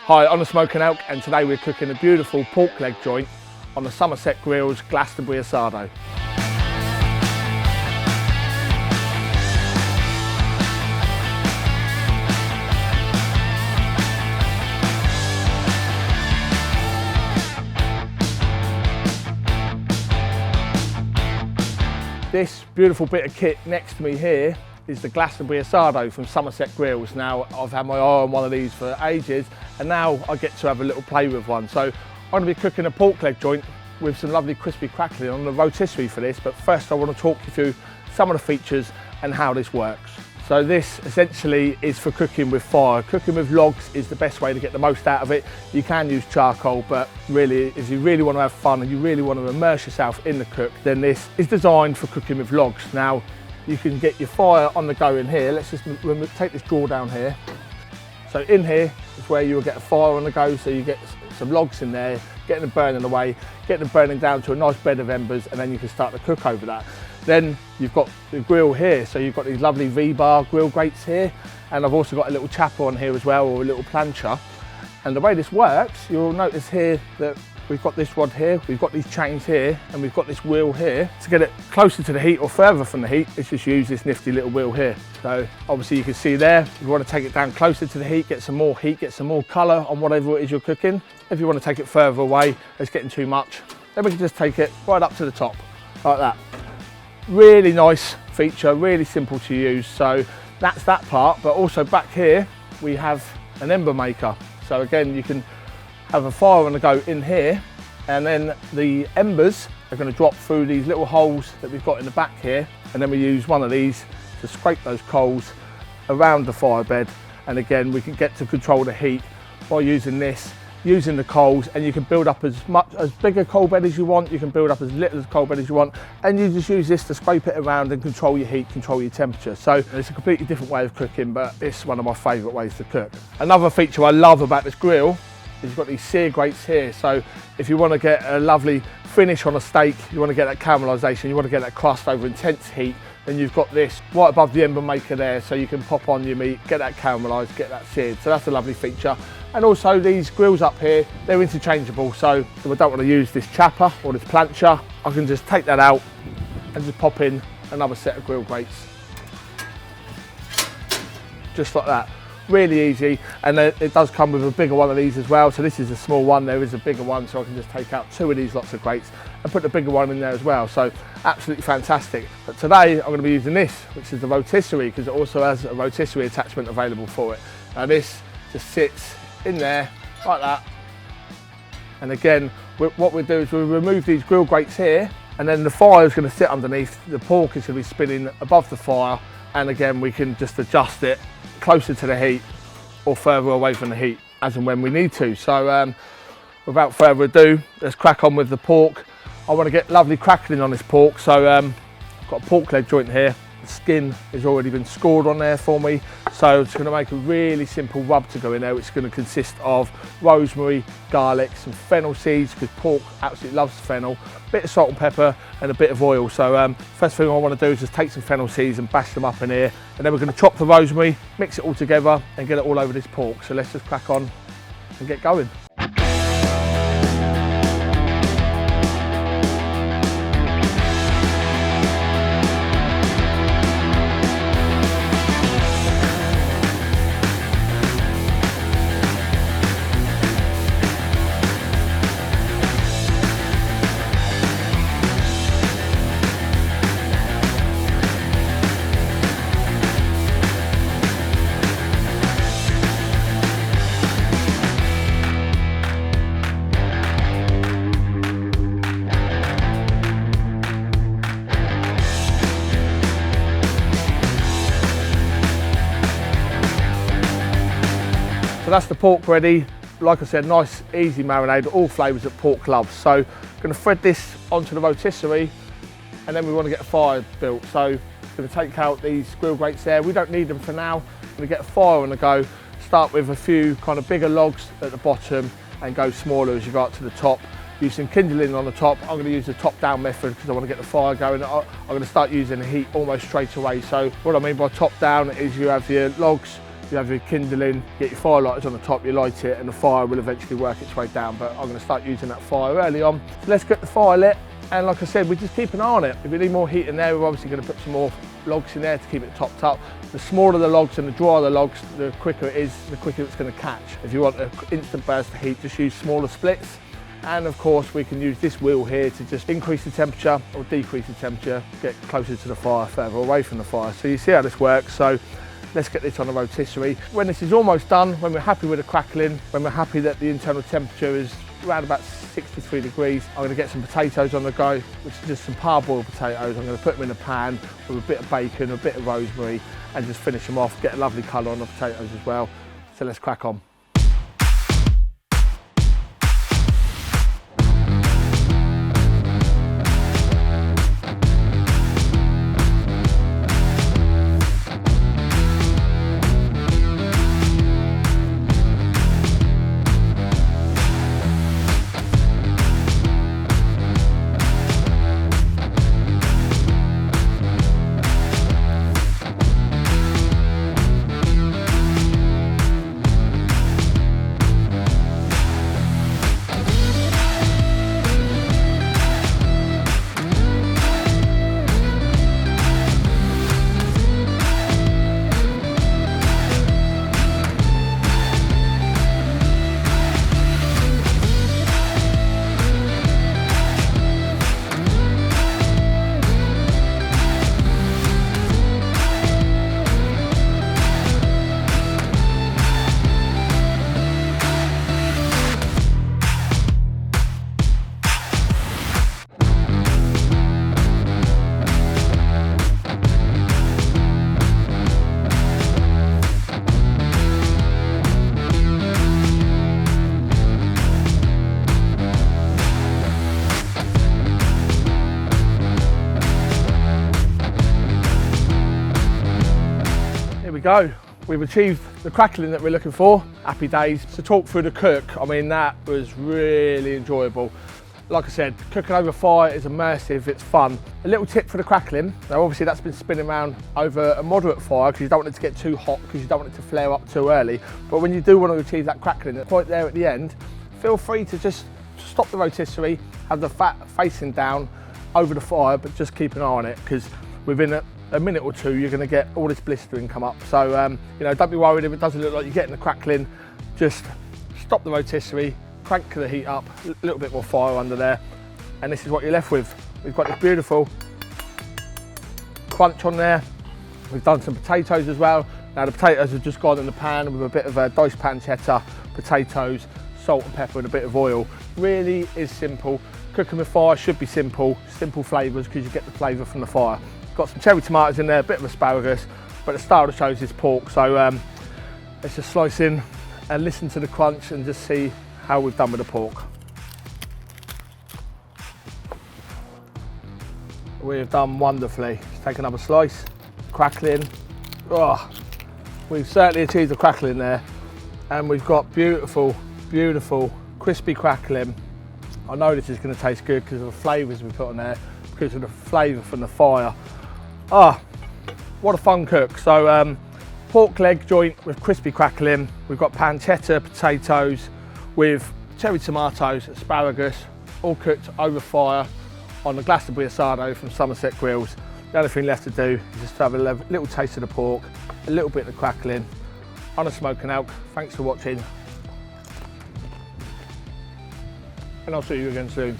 Hi, I'm the Smoking Elk, and today we're cooking a beautiful pork leg joint on the Somerset Grill's Glastonbury Asado. This beautiful bit of kit next to me here is the Glastonbury Asado from Somerset Grills. Now, I've had my eye on one of these for ages, and now I get to have a little play with one. So I'm going to be cooking a pork leg joint with some lovely crispy crackling on the rotisserie for this, but first I want to talk you through some of the features and how this works. So this essentially is for cooking with fire. Cooking with logs is the best way to get the most out of it. You can use charcoal, but really, if you really want to have fun and you really want to immerse yourself in the cook, then this is designed for cooking with logs. Now, you can get your fire on the go in here. Let's just take this drawer down here. So in here is where you'll get a fire on the go, so you get some logs in there, getting them burning away, getting them burning down to a nice bed of embers, and then you can start to cook over that. Then you've got the grill here, so you've got these lovely V-bar grill grates here, and I've also got a little chapper on here as well, or a little plancher. And the way this works, you'll notice here that we've got this rod here, we've got these chains here, and we've got this wheel here. To get it closer to the heat or further from the heat, let's just use this nifty little wheel here. So obviously you can see there, if you want to take it down closer to the heat, get some more heat, get some more colour on whatever it is you're cooking. If you want to take it further away, it's getting too much, then we can just take it right up to the top, like that. Really nice feature, really simple to use. So that's that part, but also back here, we have an ember maker. So again, you can have a fire on the go in here, and then the embers are going to drop through these little holes that we've got in the back here, and then we use one of these to scrape those coals around the fire bed. And again, we can get to control the heat by using this, using the coals, and you can build up as big a coal bed as you want, you can build up as little coal bed as you want, and you just use this to scrape it around and control your heat, control your temperature. So it's a completely different way of cooking, but it's one of my favourite ways to cook. Another feature I love about this grill is you've got these sear grates here. So if you want to get a lovely finish on a steak, you want to get that caramelisation, you want to get that crust over intense heat, then you've got this right above the ember maker there, so you can pop on your meat, get that caramelised, get that seared. So that's a lovely feature. And also these grills up here, they're interchangeable. So if I don't want to use this chapper or this plancher, I can just take that out and just pop in another set of grill grates. Just like that. Really easy, and it does come with a bigger one of these as well. So this is a small one, there is a bigger one, so I can just take out two of these lots of grates and put the bigger one in there as well. So absolutely fantastic. But today I'm going to be using this, which is the rotisserie, because it also has a rotisserie attachment available for it. Now this just sits in there like that, and again what we'll do is we'll remove these grill grates here, and then the fire is going to sit underneath, the pork is going to be spinning above the fire, and again we can just adjust it closer to the heat or further away from the heat as and when we need to. So without further ado, let's crack on with the pork. I want to get lovely crackling on this pork, so I've got a pork leg joint here. The skin has already been scored on there for me, so it's going to make a really simple rub to go in there, which is going to consist of rosemary, garlic, some fennel seeds, because pork absolutely loves fennel, a bit of salt and pepper and a bit of oil. So first thing I want to do is just take some fennel seeds and bash them up in here, and then we're going to chop the rosemary, mix it all together and get it all over this pork. So let's just crack on and get going. So that's the pork ready. Like I said, nice easy marinade, all flavours that pork loves. So I'm going to thread this onto the rotisserie, and then we want to get a fire built. So I'm going to take out these grill grates there. We don't need them for now. I'm going to get a fire on the go. Start with a few kind of bigger logs at the bottom and go smaller as you go up to the top. Use some kindling on the top. I'm going to use the top down method because I want to get the fire going. I'm going to start using the heat almost straight away. So what I mean by top down is you have your logs, You have your kindling, get your fire lighters on the top, you light it, and the fire will eventually work its way down. But I'm going to start using that fire early on. So let's get the fire lit, and like I said, we just keep an eye on it. If we need more heat in there, we're obviously going to put some more logs in there to keep it topped up. The smaller the logs and the drier the logs, the quicker it is, the quicker it's going to catch. If you want an instant burst of heat, just use smaller splits. And of course, we can use this wheel here to just increase the temperature or decrease the temperature, get closer to the fire, further away from the fire. So you see how this works. So let's get this on the rotisserie. When this is almost done, when we're happy with the crackling, when we're happy that the internal temperature is around about 63 degrees, I'm going to get some potatoes on the go, which is just some parboiled potatoes. I'm going to put them in a pan with a bit of bacon, a bit of rosemary, and just finish them off, get a lovely colour on the potatoes as well. So let's crack on. We go. We've achieved the crackling that we're looking for. Happy days. To talk through the cook, I mean, that was really enjoyable. Like I said, cooking over fire is immersive, it's fun. A little tip for the crackling. Now obviously that's been spinning around over a moderate fire because you don't want it to get too hot, because you don't want it to flare up too early. But when you do want to achieve that crackling, that point there at the end, feel free to just stop the rotisserie, have the fat facing down over the fire, but just keep an eye on it, because within a minute or two, you're going to get all this blistering come up. So, you know, don't be worried if it doesn't look like you're getting the crackling. Just stop the rotisserie, crank the heat up, a little bit more fire under there, and this is what you're left with. We've got this beautiful crunch on there. We've done some potatoes as well. Now the potatoes have just gone in the pan with a bit of a diced pancetta, potatoes, salt and pepper and a bit of oil. Really is simple. Cooking with fire should be simple flavours, because you get the flavour from the fire. Got some cherry tomatoes in there, a bit of asparagus, but the star of the show is pork. So let's just slice in and listen to the crunch and just see how we've done with the pork. We've done wonderfully. Let's take another slice. Crackling. Oh, we've certainly achieved the crackling there, and we've got beautiful, beautiful, crispy crackling. I know this is going to taste good because of the flavours we put on there, because of the flavour from the fire. Ah, what a fun cook. So pork leg joint with crispy crackling. We've got pancetta potatoes with cherry tomatoes, asparagus, all cooked over fire on the Glastonbury Asado from Somerset Grills. The only thing left to do is just have a little taste of the pork, a little bit of the crackling on a smoking elk. Thanks for watching, and I'll see you again soon.